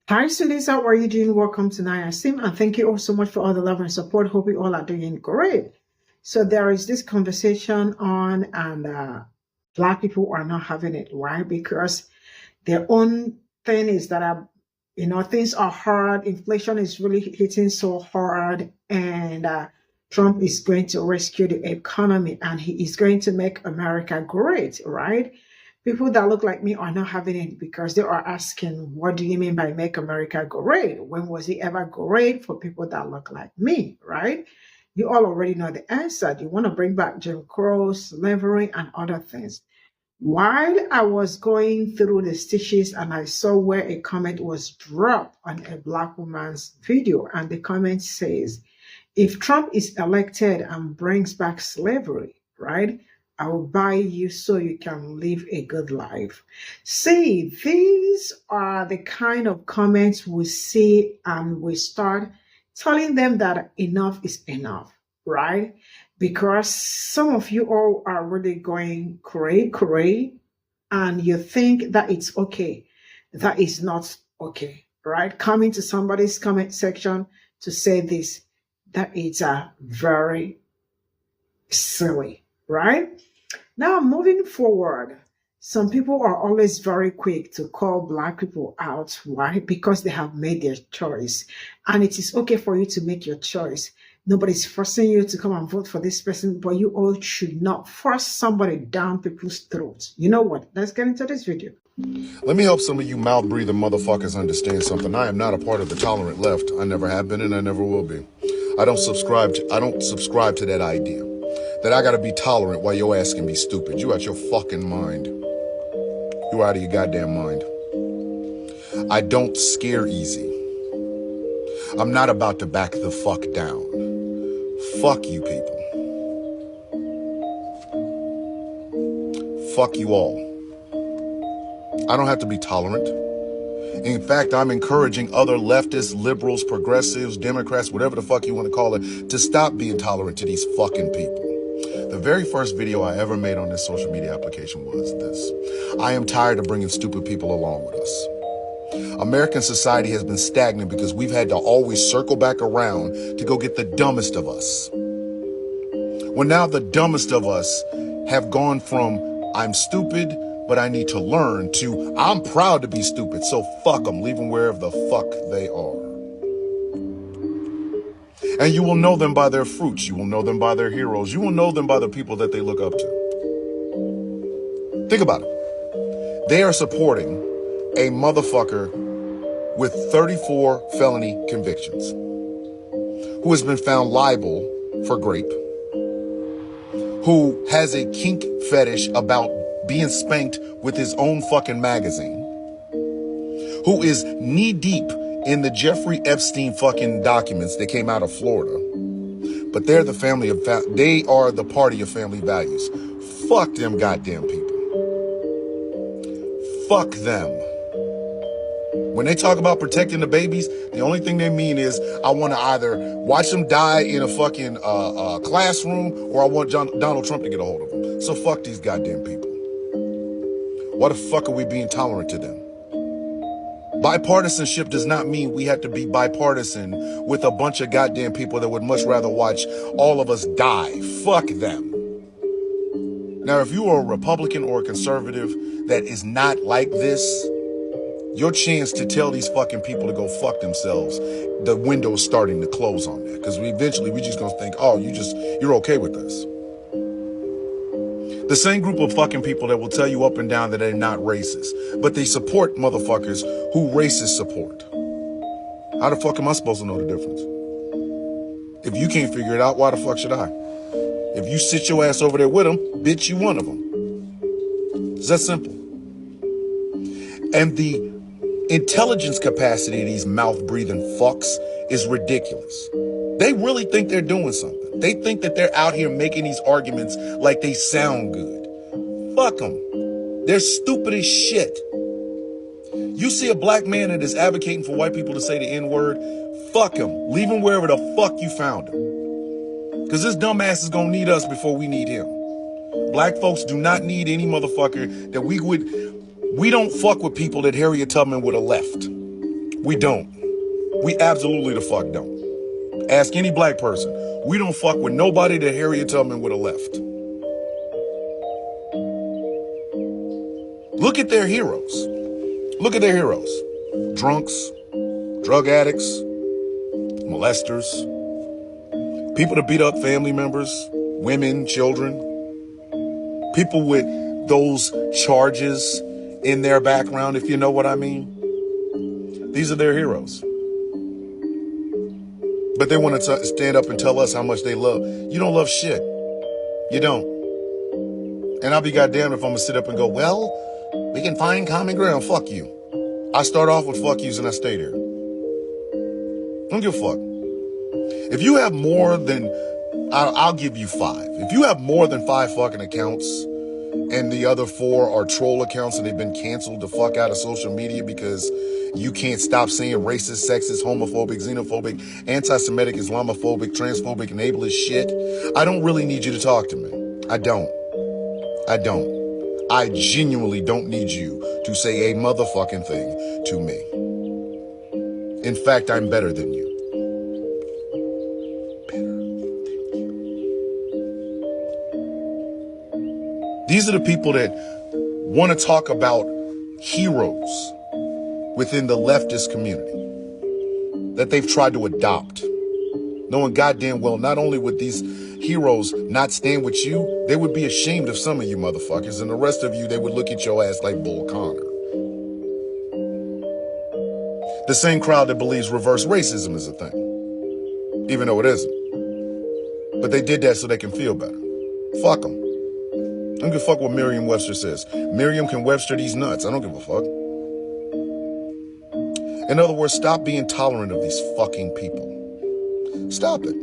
Hi, students. How are you doing? Welcome to Naya Sim, and thank you all so much for all the love and support. Hope you all are doing great. So there is this conversation on, and Black people are not having it. Why? Because their own thing is that things are hard. Inflation is really hitting so hard, and Trump is going to rescue the economy, and he is going to make America great, right? People that look like me are not having it because they are asking, what do you mean by make America great? When was it ever great for people that look like me, right? You all already know the answer. You want to bring back Jim Crow, slavery, and other things. While I was going through the stitches and I saw where a comment was dropped on a Black woman's video, and the comment says, if Trump is elected and brings back slavery, right, I will buy you so you can live a good life. See, these are the kind of comments we see and we start telling them that enough is enough, right? Because some of you all are really going cray cray and you think that it's okay. That is not okay, right? Coming to somebody's comment section to say this, that is very silly, right? Now, moving forward, some people are always very quick to call Black people out. Why? Because they have made their choice. And it is okay for you to make your choice. Nobody's forcing you to come and vote for this person, but you all should not force somebody down people's throats. You know what? Let's get into this video. Let me help some of you mouth-breathing motherfuckers understand something. I am not a part of the tolerant left. I never have been and I never will be. I don't subscribe to that idea. That I gotta be tolerant while your ass can be stupid. You out your fucking mind. You out of your goddamn mind. I don't scare easy. I'm not about to back the fuck down. Fuck you people. Fuck you all. I don't have to be tolerant. In fact, I'm encouraging other leftists, liberals, progressives, Democrats, whatever the fuck you want to call it, to stop being tolerant to these fucking people. The very first video I ever made on this social media application was this. I am tired of bringing stupid people along with us. American society has been stagnant because we've had to always circle back around to go get the dumbest of us. Well, now the dumbest of us have gone from I'm stupid, but I need to learn to I'm proud to be stupid, so fuck them, leave them wherever the fuck they are. And you will know them by their fruits. You will know them by their heroes. You will know them by the people that they look up to. Think about it. They are supporting a motherfucker with 34 felony convictions who has been found liable for grape, who has a kink fetish about being spanked with his own fucking magazine, who is knee deep in the Jeffrey Epstein fucking documents that came out of Florida. But they're the they are the party of family values. Fuck them goddamn people. Fuck them. When they talk about protecting the babies, the only thing they mean is I want to either watch them die in a fucking classroom or I want Donald Trump to get a hold of them. So fuck these goddamn people. Why the fuck are we being tolerant to them? Bipartisanship does not mean we have to be bipartisan with a bunch of goddamn people that would much rather watch all of us die. Fuck them. Now, if you are a Republican or a conservative that is not like this, your chance to tell these fucking people to go fuck themselves, the window is starting to close on that. Because eventually we just gonna think, oh, you're okay with this. The same group of fucking people that will tell you up and down that they're not racist, but they support motherfuckers who racists support. How the fuck am I supposed to know the difference? If you can't figure it out, why the fuck should I? If you sit your ass over there with them, bitch, you one of them. It's that simple. And the intelligence capacity of these mouth-breathing fucks is ridiculous. They really think they're doing something. They think that they're out here making these arguments like they sound good. Fuck them. They're stupid as shit. You see a black man that is advocating for white people to say the N-word, fuck him. Leave him wherever the fuck you found him. Because this dumbass is going to need us before we need him. Black folks do not need any motherfucker that we don't fuck with people that Harriet Tubman would have left. We don't. We absolutely the fuck don't. Ask any black person. We don't fuck with nobody that Harriet Tubman would have left. Look at their heroes. Look at their heroes. Drunks, drug addicts, molesters, people that beat up family members, women, children, people with those charges in their background, if you know what I mean. These are their heroes. But they want to stand up and tell us how much they love. You don't love shit. You don't. And I'll be goddamned if I'm going to sit up and go, well, we can find common ground. Fuck you. I start off with fuck yous and I stay there. Don't give a fuck. If you have more than, I'll give you 5. If you have more than 5 fucking accounts and the other 4 are troll accounts and they've been canceled the fuck out of social media because you can't stop saying racist, sexist, homophobic, xenophobic, anti-Semitic, Islamophobic, transphobic, and ableist shit, I don't really need you to talk to me. I don't. I genuinely don't need you to say a motherfucking thing to me. In fact, I'm better than you. These are the people that want to talk about heroes within the leftist community that they've tried to adopt, knowing goddamn well not only would these heroes not stand with you, they would be ashamed of some of you motherfuckers, and the rest of you, they would look at your ass like Bull Connor. The same crowd that believes reverse racism is a thing, even though it isn't. But they did that so they can feel better. Fuck them. I don't give a fuck what Merriam-Webster says. Merriam can Webster these nuts. I don't give a fuck. In other words, stop being tolerant of these fucking people. Stop it.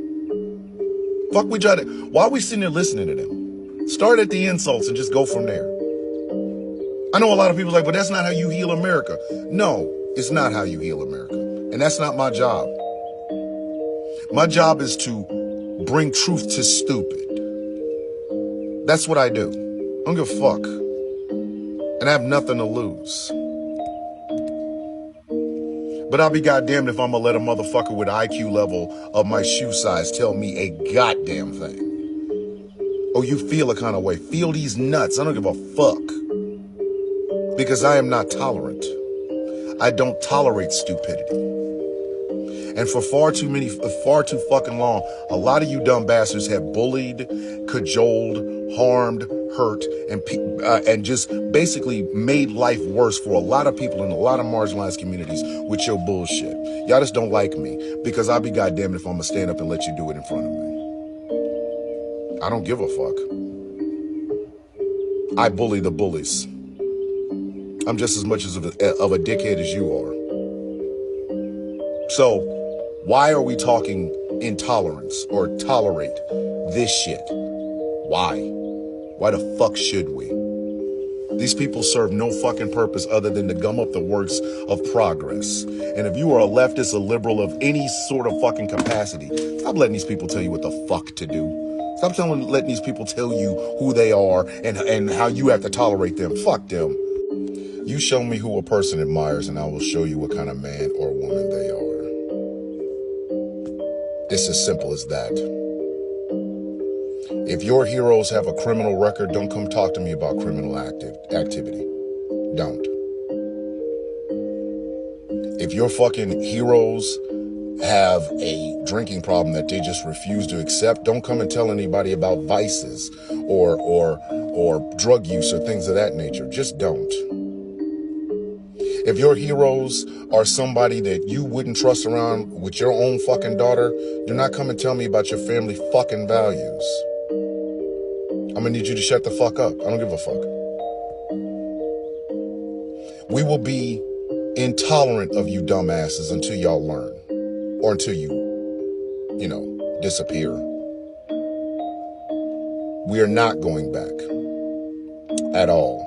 Fuck, why are we sitting there listening to them? Start at the insults and just go from there. I know a lot of people are like, but that's not how you heal America. No, it's not how you heal America. And that's not my job. My job is to bring truth to stupid. That's what I do. I don't give a fuck. And I have nothing to lose. But I'll be goddamned if I'm gonna let a motherfucker with IQ level of my shoe size tell me a goddamn thing. Oh, you feel a kind of way. Feel these nuts. I don't give a fuck. Because I am not tolerant. I don't tolerate stupidity. And for far too fucking long, a lot of you dumb bastards have bullied, cajoled, harmed, hurt, and just basically made life worse for a lot of people in a lot of marginalized communities with your bullshit. Y'all just don't like me because I'll be goddamned if I'm gonna stand up and let you do it in front of me. I don't give a fuck. I bully the bullies. I'm just as much of a dickhead as you are. So, why are we talking intolerance or tolerate this shit? Why? Why the fuck should we? These people serve no fucking purpose other than to gum up the works of progress. And if you are a leftist, a liberal of any sort of fucking capacity, stop letting these people tell you what the fuck to do. Stop letting these people tell you who they are and how you have to tolerate them. Fuck them. You show me who a person admires and I will show you what kind of man or woman they are. It's as simple as that. If your heroes have a criminal record, don't come talk to me about criminal activity. Don't. If your fucking heroes have a drinking problem that they just refuse to accept, don't come and tell anybody about vices or drug use or things of that nature. Just don't. If your heroes are somebody that you wouldn't trust around with your own fucking daughter, do not come and tell me about your family fucking values. I'm gonna need you to shut the fuck up. I don't give a fuck. We will be intolerant of you dumbasses until y'all learn. Or until you disappear. We are not going back. At all.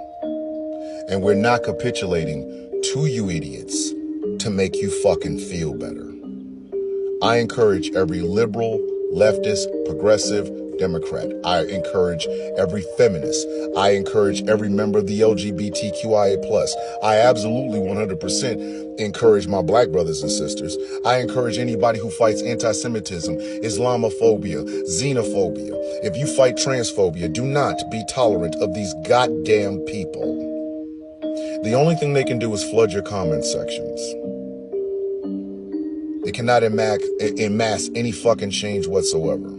And we're not capitulating to you idiots to make you fucking feel better. I encourage every liberal, leftist, progressive, Democrat. I encourage every feminist. I encourage every member of the LGBTQIA+. I absolutely 100% encourage my black brothers and sisters. I encourage anybody who fights anti-Semitism, Islamophobia, xenophobia. If you fight transphobia, do not be tolerant of these goddamn people. The only thing they can do is flood your comment sections. They cannot amass any fucking change whatsoever.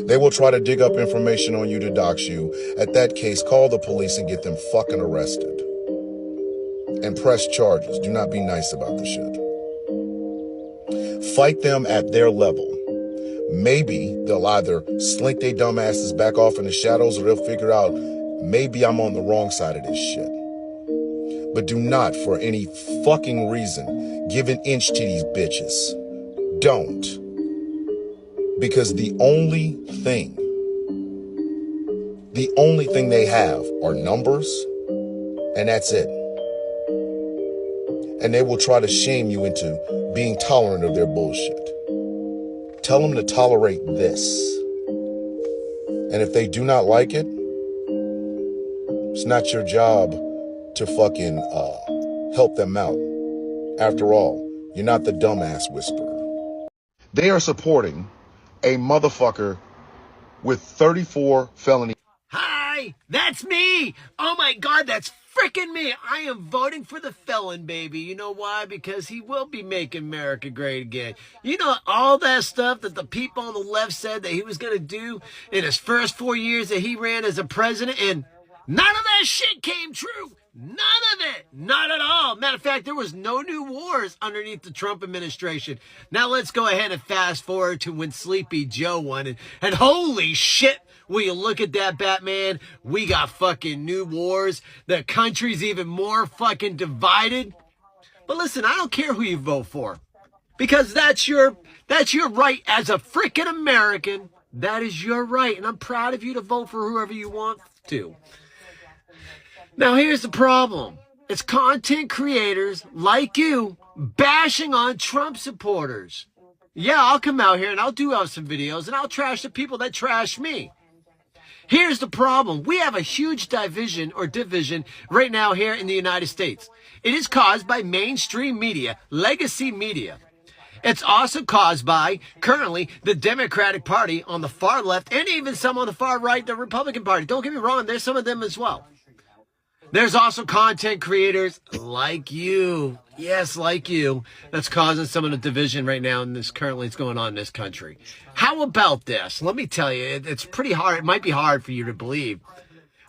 They will try to dig up information on you to dox you. At that case, call the police and get them fucking arrested. And press charges. Do not be nice about the shit. Fight them at their level. Maybe they'll either slink their dumb asses back off in the shadows, or they'll figure out maybe I'm on the wrong side of this shit. But do not, for any fucking reason, give an inch to these bitches. Don't. Because the only thing they have are numbers, and that's it. And they will try to shame you into being tolerant of their bullshit. Tell them to tolerate this. And if they do not like it, it's not your job to fucking help them out. After all, you're not the dumbass whisperer. They are supporting a motherfucker with 34 felony. Hi, that's me. Oh my God, that's freaking me. I am voting for the felon, baby. You know why? Because he will be making America great again. You know, all that stuff that the people on the left said that he was going to do in his first 4 years that he ran as a president, and none of that shit came true. None of it. Not at all. Matter of fact, there was no new wars underneath the Trump administration. Now let's go ahead and fast forward to when Sleepy Joe won. And holy shit, will you look at that, Batman? We got fucking new wars. The country's even more fucking divided. But listen, I don't care who you vote for. Because that's your right as a freaking American. That is your right. And I'm proud of you to vote for whoever you want to. Now, here's the problem. It's content creators like you bashing on Trump supporters. Yeah, I'll come out here and I'll do some videos and I'll trash the people that trash me. Here's the problem. We have a huge division right now here in the United States. It is caused by mainstream media, legacy media. It's also caused by, currently, the Democratic Party on the far left and even some on the far right, the Republican Party. Don't get me wrong, there's some of them as well. There's also content creators like you, yes, like you, that's causing some of the division right now in this currently it's going on in this country. How about this? Let me tell you, it's pretty hard. It might be hard for you to believe.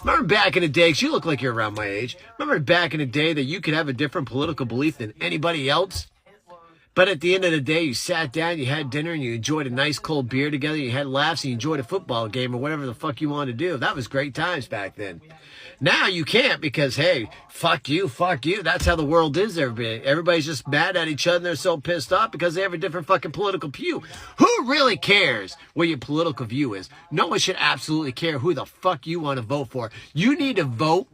Remember back in the day, 'cause you look like you're around my age. Remember back in the day that you could have a different political belief than anybody else? But at the end of the day, you sat down, you had dinner, and you enjoyed a nice cold beer together. You had laughs, and you enjoyed a football game or whatever the fuck you wanted to do. That was great times back then. Now you can't because, hey, fuck you. That's how the world is. Everybody's just mad at each other and they're so pissed off because they have a different fucking political view. Who really cares what your political view is? No one should absolutely care who the fuck you want to vote for. You need to vote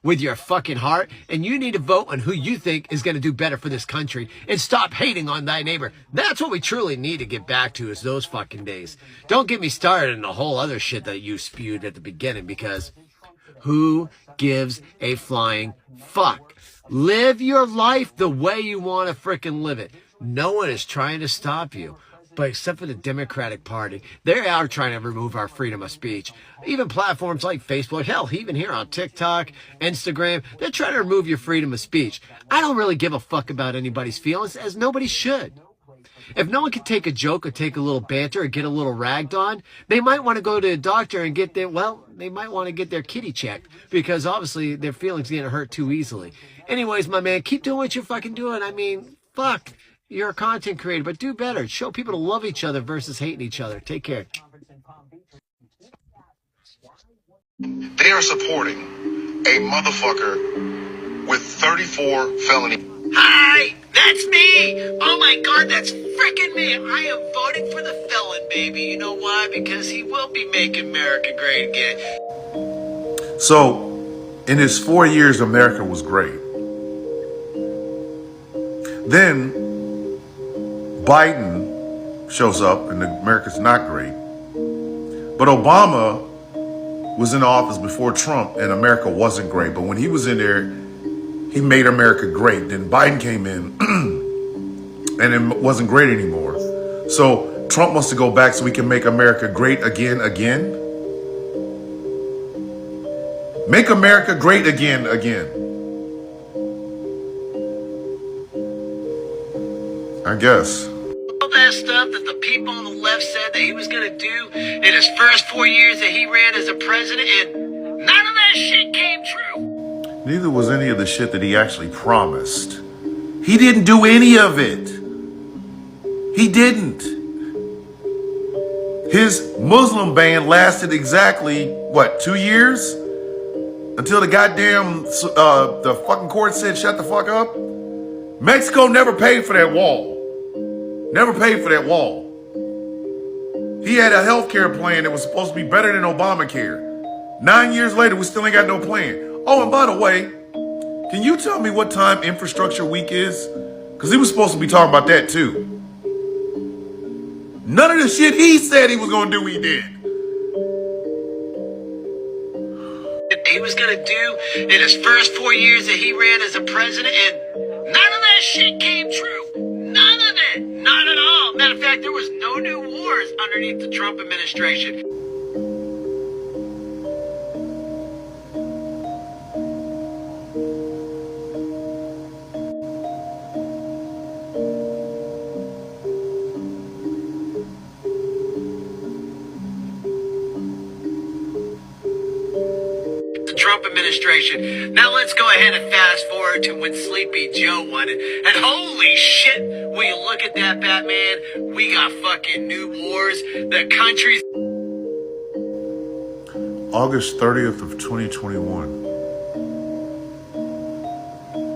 with your fucking heart, and you need to vote on who you think is going to do better for this country and stop hating on thy neighbor. That's what we truly need to get back to, is those fucking days. Don't get me started on the whole other shit that you spewed at the beginning, because who gives a flying fuck? Live your life the way you want to frickin' live it. No one is trying to stop you. But except for the Democratic Party, they are trying to remove our freedom of speech. Even platforms like Facebook, hell, even here on TikTok, Instagram, they're trying to remove your freedom of speech. I don't really give a fuck about anybody's feelings, as nobody should. If no one can take a joke or take a little banter or get a little ragged on, they might want to go to a doctor and get they might want to get their kitty checked, because obviously their feelings get hurt too easily. Anyways, my man, keep doing what you're fucking doing. I mean, fuck. You're a content creator, but do better. Show people to love each other versus hating each other. Take care. They are supporting a motherfucker with 34 felony. Hi, that's me. Oh my God, that's freaking me. I am voting for the felon, baby. You know why? Because he will be making America great again. So, in his 4 years, America was great. Then Biden shows up and America's not great. But Obama was in office before Trump, and America wasn't great. But when he was in there, he made America great. Then Biden came in, and it wasn't great anymore. So Trump wants to go back so we can make America great again. Make America great again. I guess. All that stuff that the people on the left said that he was going to do in his first 4 years that he ran as a president, and none of that shit came true. Neither was any of the shit that he actually promised. He didn't do any of it. He didn't. His Muslim ban lasted exactly, 2 years? Until the goddamn, the fucking court said shut the fuck up? Mexico never paid for that wall. Never paid for that wall. He had a health care plan that was supposed to be better than Obamacare. 9 years later, we still ain't got no plan. Oh, and by the way, can you tell me what time Infrastructure Week is? Because he was supposed to be talking about that too. None of the shit he said he was going to do, he did. He was going to do in his first 4 years that he ran as a president, and none of that shit came true. None of it. Not at all. Matter of fact, there was no new wars underneath the Trump administration. Trump administration. Now let's go ahead and fast forward to when Sleepy Joe won it. And holy shit, when you look at that, Batman, we got fucking new wars. The country's... August 30th of 2021.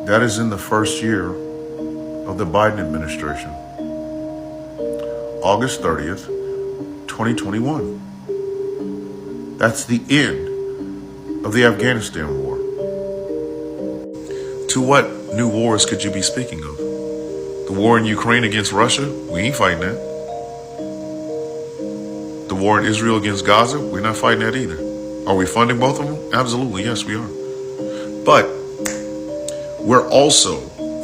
That is in the first year of the Biden administration. August 30th, 2021. That's the end of the Afghanistan war. To what new wars could you be speaking of? The war in Ukraine against Russia? We ain't fighting that. The war in Israel against Gaza? We're not fighting that either. Are we funding both of them? Absolutely, yes, we are. But we're also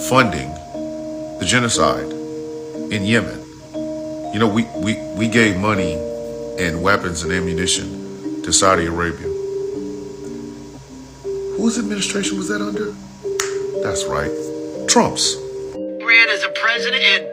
funding the genocide in Yemen. You know, we gave money and weapons and ammunition to Saudi Arabia. Whose administration was that under? That's right, Trump's. Ran as a president, and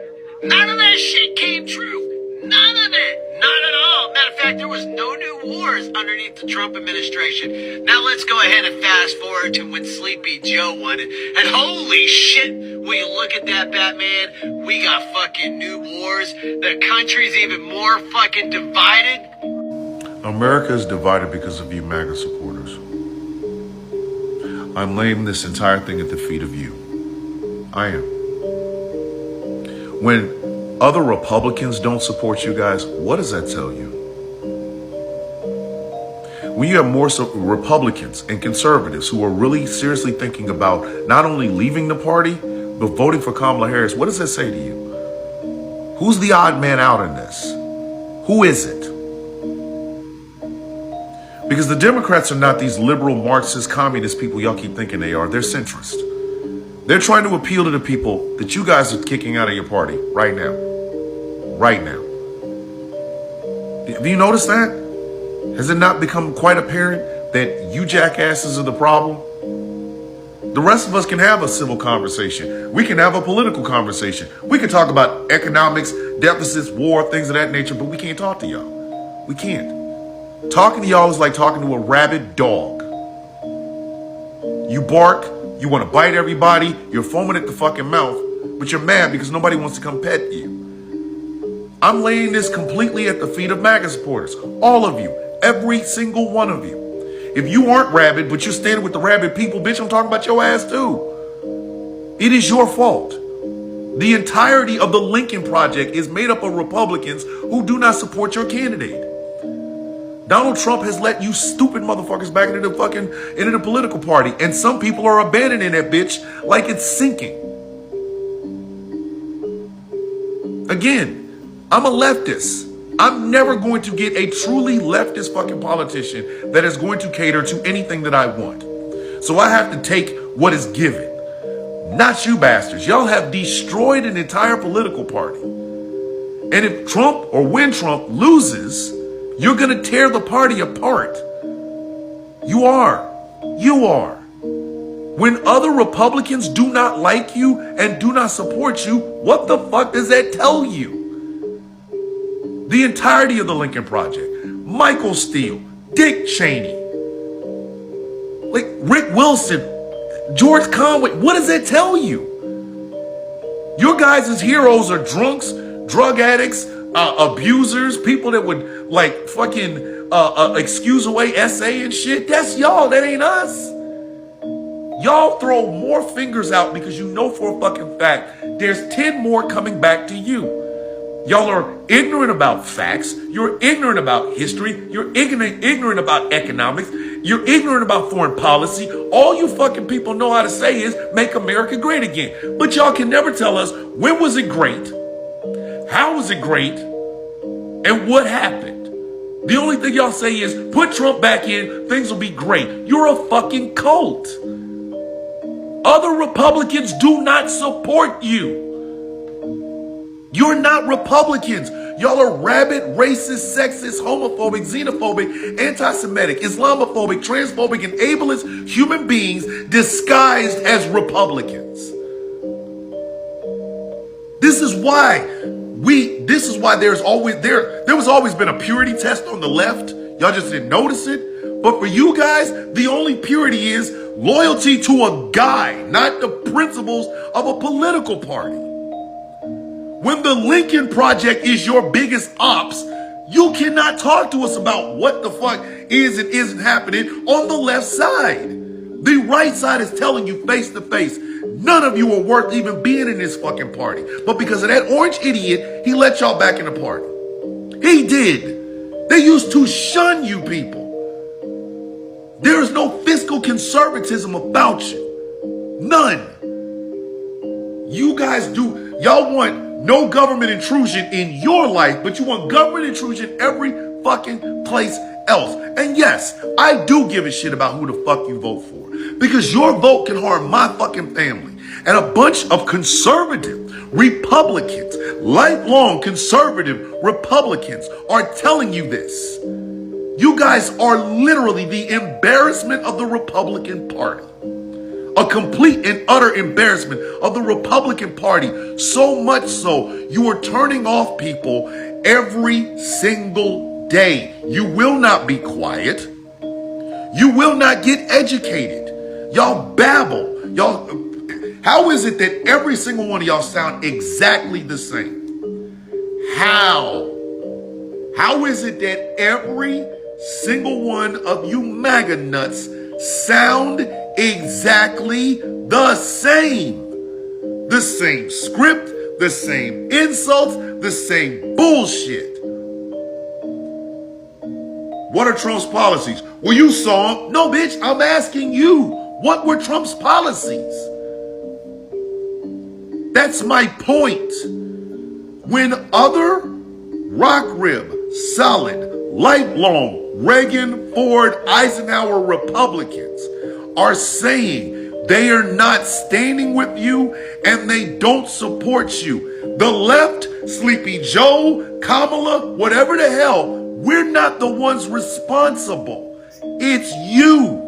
none of that shit came true. None of it. Not at all. Matter of fact, there was no new wars underneath the Trump administration. Now let's go ahead and fast forward to when Sleepy Joe won it. And holy shit, when you look at that, Batman, we got fucking new wars. The country's even more fucking divided. America is divided because of you MAGA supporters. I'm laying this entire thing at the feet of you. I am. When other Republicans don't support you guys, what does that tell you? When you have more Republicans and conservatives who are really seriously thinking about not only leaving the party, but voting for Kamala Harris, what does that say to you? Who's the odd man out in this? Who is it? Because the Democrats are not these liberal, Marxist, communist people y'all keep thinking they are. They're centrist. They're trying to appeal to the people that you guys are kicking out of your party right now. Right now. Have you noticed that? Has it not become quite apparent that you jackasses are the problem? The rest of us can have a civil conversation. We can have a political conversation. We can talk about economics, deficits, war, things of that nature, but we can't talk to y'all. We can't. Talking to y'all is like talking to a rabid dog. You bark, you want to bite everybody, you're foaming at the fucking mouth, but you're mad because nobody wants to come pet you. I'm laying this completely at the feet of MAGA supporters. All of you, every single one of you. If you aren't rabid, but you're standing with the rabid people, bitch, I'm talking about your ass too. It is your fault. The entirety of the Lincoln Project is made up of Republicans who do not support your candidate. Donald Trump has let you stupid motherfuckers back into the political party. And some people are abandoning that bitch like it's sinking. Again, I'm a leftist. I'm never going to get a truly leftist fucking politician that is going to cater to anything that I want. So I have to take what is given. Not you bastards. Y'all have destroyed an entire political party. And if Trump or when Trump loses, you're going to tear the party apart. You are. You are. When other Republicans do not like you and do not support you, what the fuck does that tell you? The entirety of the Lincoln Project, Michael Steele, Dick Cheney, like Rick Wilson, George Conway, what does that tell you? Your guys' heroes are drunks, drug addicts, abusers, people that would like fucking excuse away SA and shit. That's y'all, that ain't us. Y'all throw more fingers out because you know for a fucking fact there's 10 more coming back to you. Y'all are ignorant about facts. You're ignorant about history. You're ignorant about economics. You're ignorant about foreign policy. All you fucking people know how to say is make America great again. But y'all can never tell us when was it great, how was it great, and what happened. The only thing y'all say is put Trump back in, things will be great. You're a fucking cult. Other Republicans do not support you. You're not Republicans. Y'all are rabid, racist, sexist, homophobic, xenophobic, anti-Semitic, Islamophobic, transphobic, and ableist human beings disguised as Republicans. This is why there was always been a purity test on the left. Y'all just didn't notice it. But for you guys, the only purity is loyalty to a guy, not the principles of a political party. When the Lincoln Project is your biggest ops, you cannot talk to us about what the fuck is and isn't happening on the left side. The right side is telling you face to face, none of you are worth even being in this fucking party. But because of that orange idiot, he let y'all back in the party. He did. They used to shun you people. There is no fiscal conservatism about you. None. You guys do, y'all want no government intrusion in your life, but you want government intrusion every fucking place else. And yes, I do give a shit about who the fuck you vote for, because your vote can harm my fucking family. And a bunch of conservative Republicans, lifelong conservative Republicans, are telling you this. You guys are literally the embarrassment of the Republican Party. A complete and utter embarrassment of the Republican Party. So much so, you are turning off people every single day. You will not be quiet. You will not get educated. Y'all babble. Y'all, how is it that every single one of y'all sound exactly the same? How? How is it that every single one of you MAGA nuts sound exactly the same? The same script, the same insults, the same bullshit. What are Trump's policies? Well, you saw them. No, bitch, I'm asking you. What were Trump's policies? That's my point. When other rock rib, solid, lifelong Reagan, Ford, Eisenhower Republicans are saying they are not standing with you and they don't support you. The left, Sleepy Joe, Kamala, whatever the hell, we're not the ones responsible. It's you.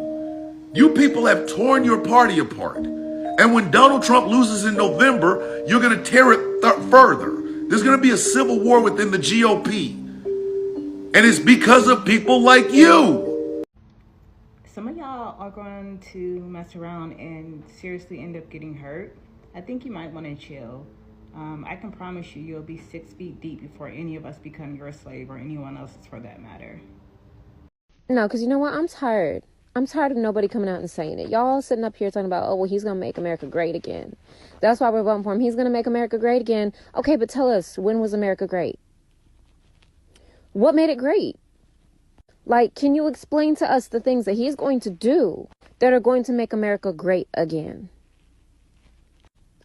You people have torn your party apart. And when Donald Trump loses in November, you're going to tear it further. There's going to be a civil war within the GOP. And it's because of people like you. Some of y'all are going to mess around and seriously end up getting hurt. I think you might want to chill. I can promise you, you'll be 6 feet deep before any of us become your slave or anyone else's for that matter. No, because you know what? I'm tired. I'm tired of nobody coming out and saying it. Y'all sitting up here talking about, oh, well, he's going to make America great again. That's why we're voting for him. He's going to make America great again. Okay, but tell us, when was America great? What made it great? Like, can you explain to us the things that he's going to do that are going to make America great again?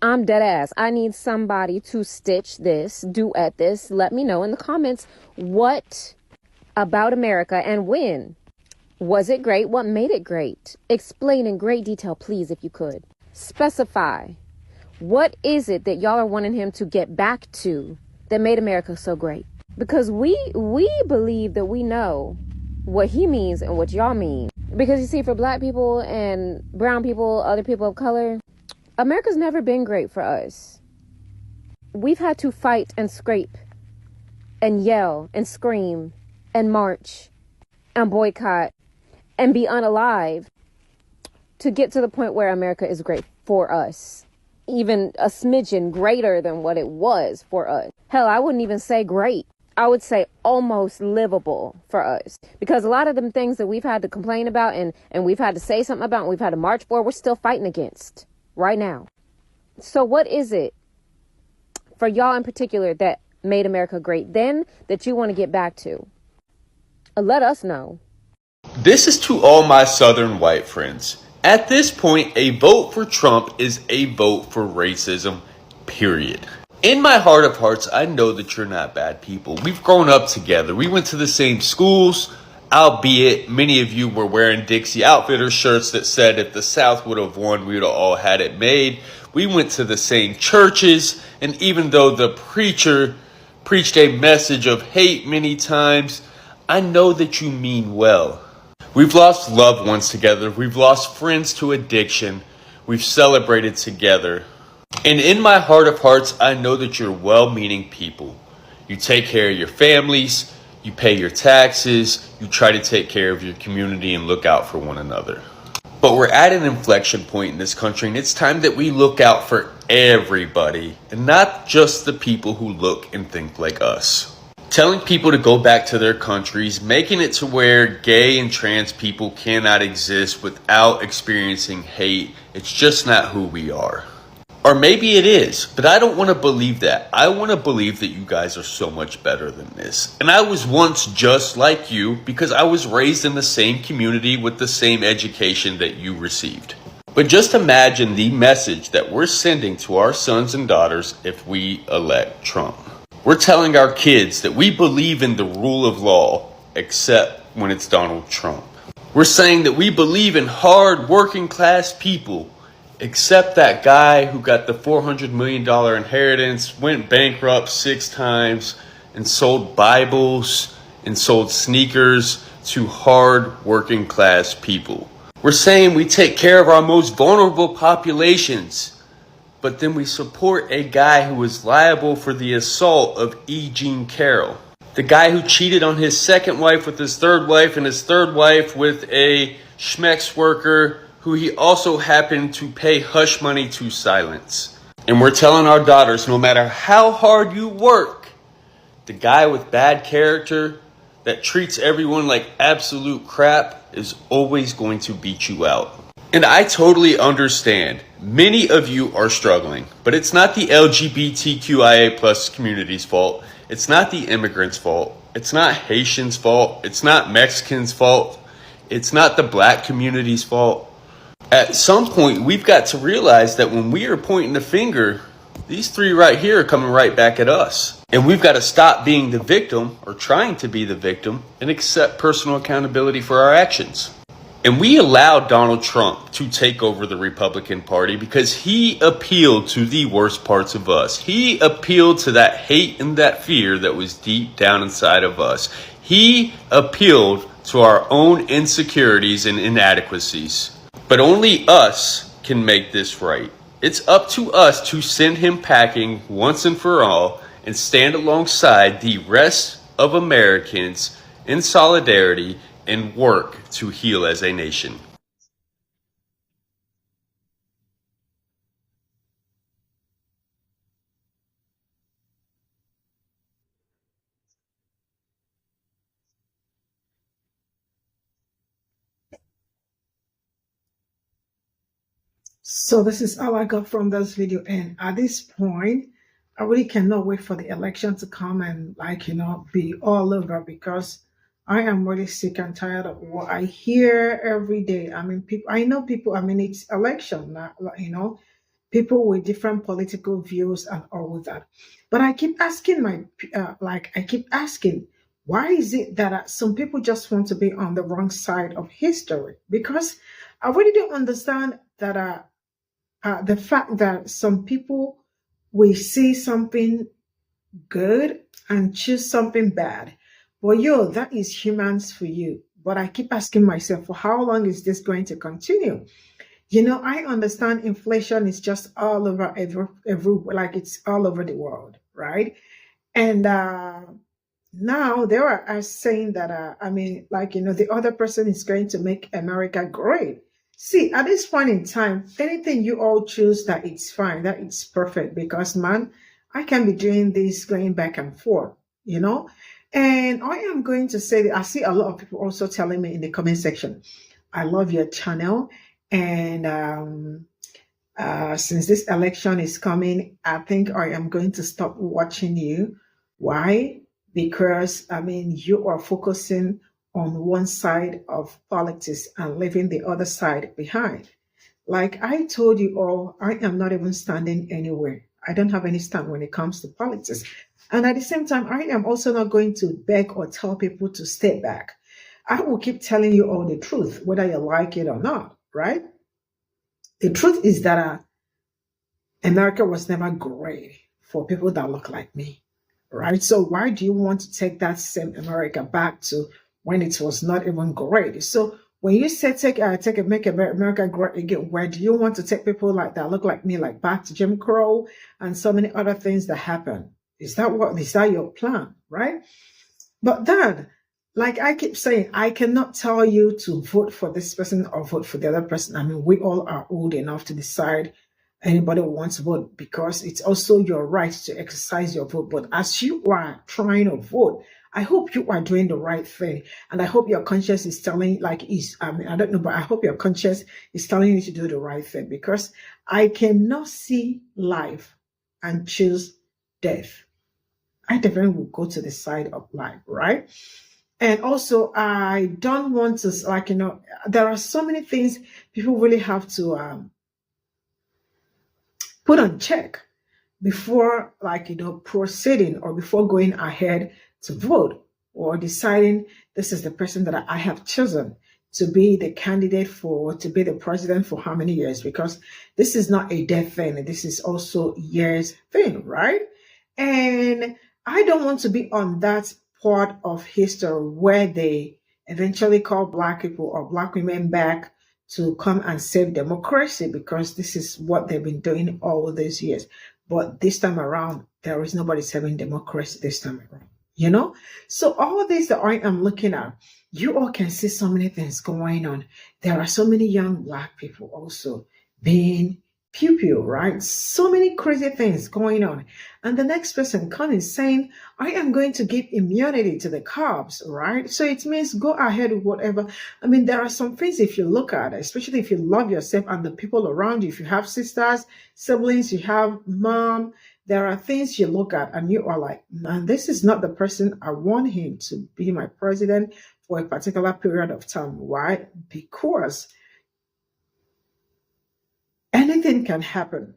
I'm dead ass. I need somebody to stitch this, duet this. Let me know in the comments what about America and when. Was it great? What made it great? Explain in great detail, please, if you could. Specify. What is it that y'all are wanting him to get back to that made America so great? Because we believe that we know what he means and what y'all mean. Because you see, for black people and brown people, other people of color, America's never been great for us. We've had to fight and scrape and yell and scream and march and boycott and be unalive to get to the point where America is great for us. Even a smidgen greater than what it was for us. Hell, I wouldn't even say great. I would say almost livable for us. Because a lot of them things that we've had to complain about and we've had to say something about and we've had to march for, we're still fighting against right now. So what is it for y'all in particular that made America great then that you want to get back to? Let us know. This is to all my Southern white friends. At this point, a vote for Trump is a vote for racism, period. In my heart of hearts, I know that you're not bad people. We've grown up together. We went to the same schools, albeit many of you were wearing Dixie Outfitters shirts that said if the South would have won, we would have all had it made. We went to the same churches, and even though the preacher preached a message of hate many times, I know that you mean well. We've lost loved ones together. We've lost friends to addiction. We've celebrated together. And in my heart of hearts, I know that you're well-meaning people. You take care of your families. You pay your taxes. You try to take care of your community and look out for one another. But we're at an inflection point in this country, and it's time that we look out for everybody and not just the people who look and think like us. Telling people to go back to their countries, making it to where gay and trans people cannot exist without experiencing hate. It's just not who we are. Or maybe it is, but I don't want to believe that. I want to believe that you guys are so much better than this. And I was once just like you because I was raised in the same community with the same education that you received. But just imagine the message that we're sending to our sons and daughters if we elect Trump. We're telling our kids that we believe in the rule of law, except when it's Donald Trump. We're saying that we believe in hard working class people, except that guy who got the $400 million inheritance, went bankrupt 6 times, and sold Bibles and sold sneakers to hard working class people. We're saying we take care of our most vulnerable populations, but then we support a guy who was liable for the assault of E. Jean Carroll. The guy who cheated on his second wife with his third wife and his third wife with a schmex worker who he also happened to pay hush money to silence. And we're telling our daughters, no matter how hard you work, the guy with bad character that treats everyone like absolute crap is always going to beat you out. And I totally understand. Many of you are struggling, but it's not the LGBTQIA plus community's fault. It's not the immigrants' fault. It's not Haitians' fault. It's not Mexicans' fault. It's not the black community's fault. At some point, we've got to realize that when we are pointing the finger, these 3 right here are coming right back at us. And we've got to stop being the victim or trying to be the victim and accept personal accountability for our actions. And we allowed Donald Trump to take over the Republican Party because he appealed to the worst parts of us. He appealed to that hate and that fear that was deep down inside of us. He appealed to our own insecurities and inadequacies. But only us can make this right. It's up to us to send him packing once and for all and stand alongside the rest of Americans in solidarity and work to heal as a nation. So this is all I got from this video. And at this point, I really cannot wait for the election to come and be all over, because I am really sick and tired of what I hear every day. I mean, people, I know people, I mean, it's election, not, people with different political views and all of that. But I keep asking I keep asking, why is it that some people just want to be on the wrong side of history? Because I really don't understand that the fact that some people will see something good and choose something bad. Well, that is humans for you. But I keep asking myself, for how long is this going to continue? I understand inflation is just all over every like it's all over the world, right? And now they are saying that the other person is going to make America great. See, at this point in time, anything you all choose, that it's fine, that it's perfect, because man, I can be doing this going back and forth, you know. And I am going to say that I see a lot of people also telling me in the comment section, I love your channel. And since this election is coming, I think I am going to stop watching you. Why? Because you are focusing on one side of politics and leaving the other side behind. Like I told you all, I am not even standing anywhere. I don't have any stand when it comes to politics. And at the same time, I am also not going to beg or tell people to stay back. I will keep telling you all the truth, whether you like it or not, right? The truth is that America was never great for people that look like me, right? So why do you want to take that same America back to when it was not even great? So when you say make America great again, where do you want to take people like that look like me, like back to Jim Crow and so many other things that happen? Is that your plan, right? But then, like I keep saying, I cannot tell you to vote for this person or vote for the other person. We all are old enough to decide anybody who wants to vote, because it's also your right to exercise your vote. But as you are trying to vote, I hope you are doing the right thing. And I hope your conscience is telling, I don't know, but I hope your conscience is telling you to do the right thing, because I cannot see life and choose death. I definitely will go to the side of life, right? And also, I don't want to, there are so many things people really have to put on check before, proceeding or before going ahead to vote or deciding this is the person that I have chosen to be the candidate to be the president for how many years, because this is not a death thing. This is also years thing, right? And I don't want to be on that part of history where they eventually call Black people or Black women back to come and save democracy, because this is what they've been doing all these years. But this time around, there is nobody saving democracy this time around, So all this that I am looking at, you all can see so many things going on. There are so many young Black people also being Pe0ple, right? So many crazy things going on. And the next person coming saying, I am going to give immunity to the cops, right? So it means go ahead with whatever. There are some things, if you look at it, especially if you love yourself and the people around you, if you have sisters, siblings, you have mom, there are things you look at and you are like, man, this is not the person I want him to be my president for a particular period of time. Why? Because anything can happen.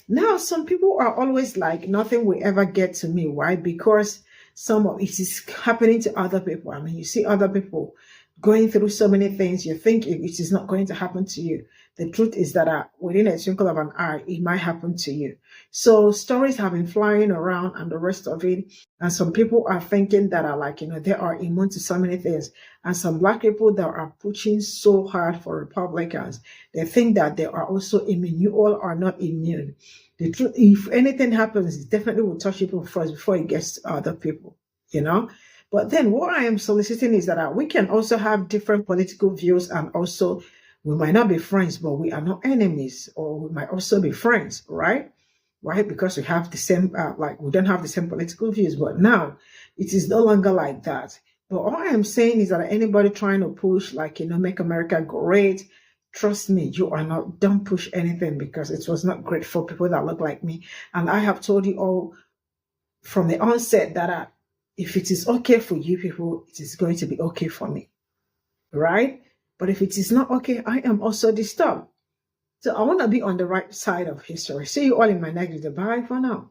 Now, some people are always like, nothing will ever get to me. Why? Because some of it is happening to other people. You see other people going through so many things. You think it is not going to happen to you. The truth is that within a twinkle of an eye, it might happen to you. So stories have been flying around and the rest of it. And some people are thinking that they are immune to so many things. And some Black people that are pushing so hard for Republicans, they think that they are also immune. You all are not immune. The truth, if anything happens, it definitely will touch people first before it gets to other people, But then what I am soliciting is that we can also have different political views, and also we might not be friends, but we are not enemies, or we might also be friends, right? Right? Because we have the same, we don't have the same political views, but now it is no longer like that. But all I am saying is that anybody trying to push, make America great, trust me, don't push anything, because it was not great for people that look like me. And I have told you all from the onset that if it is okay for you people, it is going to be okay for me, right? But if it is not okay, I am also disturbed. So I want to be on the right side of history. See you all in my next video. Bye for now.